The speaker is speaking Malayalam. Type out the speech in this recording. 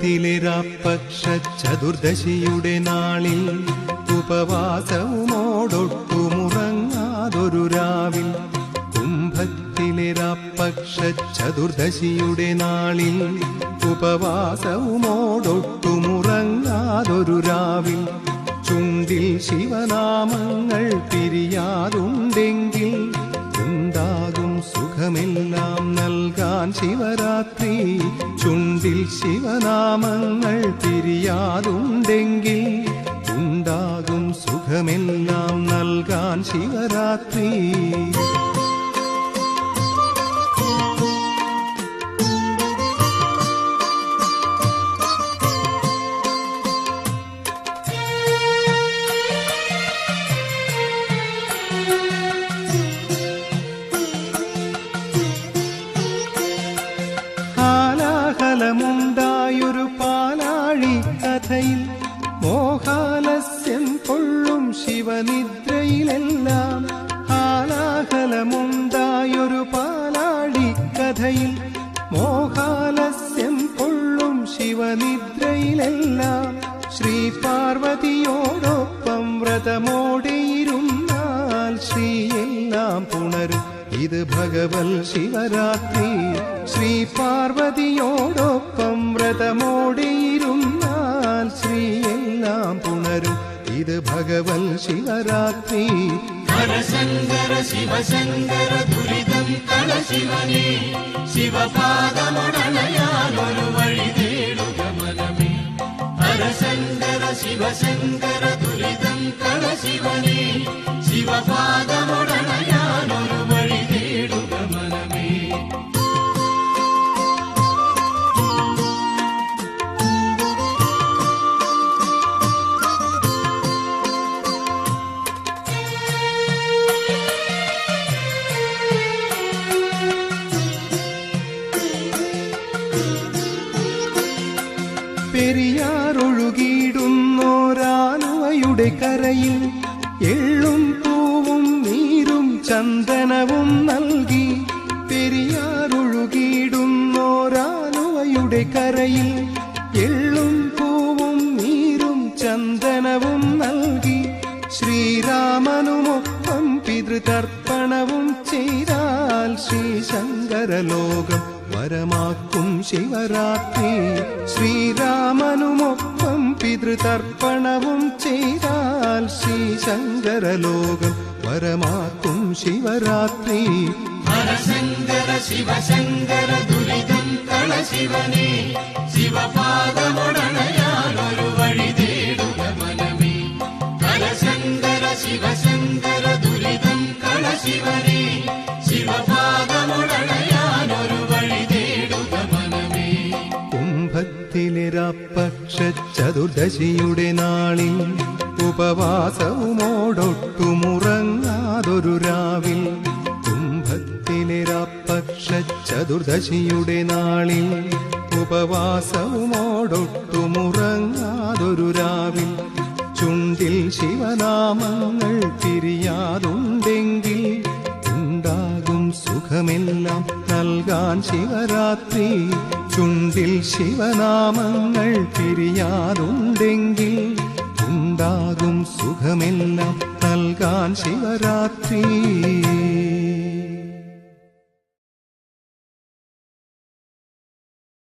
കുംഭത്തിലെ ചതുർദശിയുടെ നാളിൽ ഉപവാസവുമോടൊട്ടുമുറങ്ങാതൊരു രാവിൽ. കുംഭത്തിലെ ചതുർദശിയുടെ നാളിൽ ഉപവാസവുമോടൊട്ടുമുറങ്ങാതൊരു രാവിൽ. ചുണ്ടിൽ ശിവനാമങ്ങൾ പിരിയാതുണ്ടെങ്കിൽ ഉണ്ടാകും സുഖമെല്ലാം നൽകാൻ ശിവരാത്രി. ചുണ്ടിൽ ശിവനാമങ്ങൾ പിരിയാതുണ്ടെങ്കിൽ ഉണ്ടാകും സുഖമെല്ലാം നൽകാൻ ശിവരാത്രി. ായൊരു പാലാഴി കഥയിൽ മോഹാലസ്യം കൊള്ളും ശിവനിദ്രയിലെല്ലാം. ഹാലാഹലമുണ്ടായൊരു പാലാഴി കഥയിൽ മോഹാലസ്യം കൊള്ളും ശിവനിദ്രയിലെല്ലാം. ശ്രീ പാർവതിയോടൊപ്പം വ്രതമോടെയിരുന്നാൽ ശ്രീയെല്ലാം പുണരും ഇത് ഭഗവൽ ശിവരാത്രി. ശ്രീ പാർവതിയോടൊപ്പം വ്രതമോടെയിരുന്നാൽ ശ്രീയെല്ലാം പുണരും ഇത് ഭഗവൽ ശിവരാത്രി. ഹരശങ്കര ശിവശങ്കര ദുരിതം കളശിവനേ, ശിവപാദമുടനയാലൊരു വഴി തേടുക മനമേ. ഹരശങ്കര ശിവശങ്കര ദുരിതം കളശിവനേ, ശിവപാദമുടനയാലൊരു വഴി തേടുക മനമേ. പെരിയാറൊഴുകിയിടുന്നോരാലുവയുടെ കരയിൽ എള്ളും പൂവും നീരും ചന്ദനവും നൽകി. പെരിയാറൊഴുകിയിടുന്നോരാലുവയുടെ കരയിൽ എള്ളും പൂവും നീരും ചന്ദനവും നൽകി. ശ്രീരാമനുമൊപ്പം പിതൃതർപ്പണവും ചെയ്താൽ ശ്രീശങ്കരലോകം വരമാക്കും ശിവരാത്രി. ശ്രീരാമനുമൊപ്പം പിതൃതർപ്പണവും ചെയ്താൽ ശ്രീശങ്കരലോകം വരമാക്കും ശിവരാത്രി. ഹരശങ്കര ശിവശങ്കര ദുരിതം കളശിവനേ, ശിവപാദമുടനയാലൊരു വഴി തേടുക മനമേ. ഹരശങ്കര ശിവശങ്കര ദുരിതം കളശിവനേ, ശിവപാദമുടനയാലൊരു വഴി തേടുക മനമേ. കുംഭത്തിലെ ചതുർദശിയുടെ നാളിൽ ഉപവാസവുമോടൊട്ടുമുറങ്ങാതൊരു രാവിൽ. കുംഭത്തിലെ ചതുർദശിയുടെ നാളിൽ ഉപവാസവുമോടൊട്ടുമുറങ്ങാതൊരു രാവിൽ. ചുണ്ടിൽ ശിവനാമങ്ങൾ പിരിയാതുണ്ടെങ്കിൽ ഉണ്ടാകും സുഖമെല്ലാം നൽകാൻ ശിവരാത്രി. ചുണ്ടിൽ ശിവനാമങ്ങൾ പിരിയാതുണ്ടെങ്കിൽ ഉണ്ടാകും സുഖമെല്ലാം നൽകാൻ ശിവരാത്രി.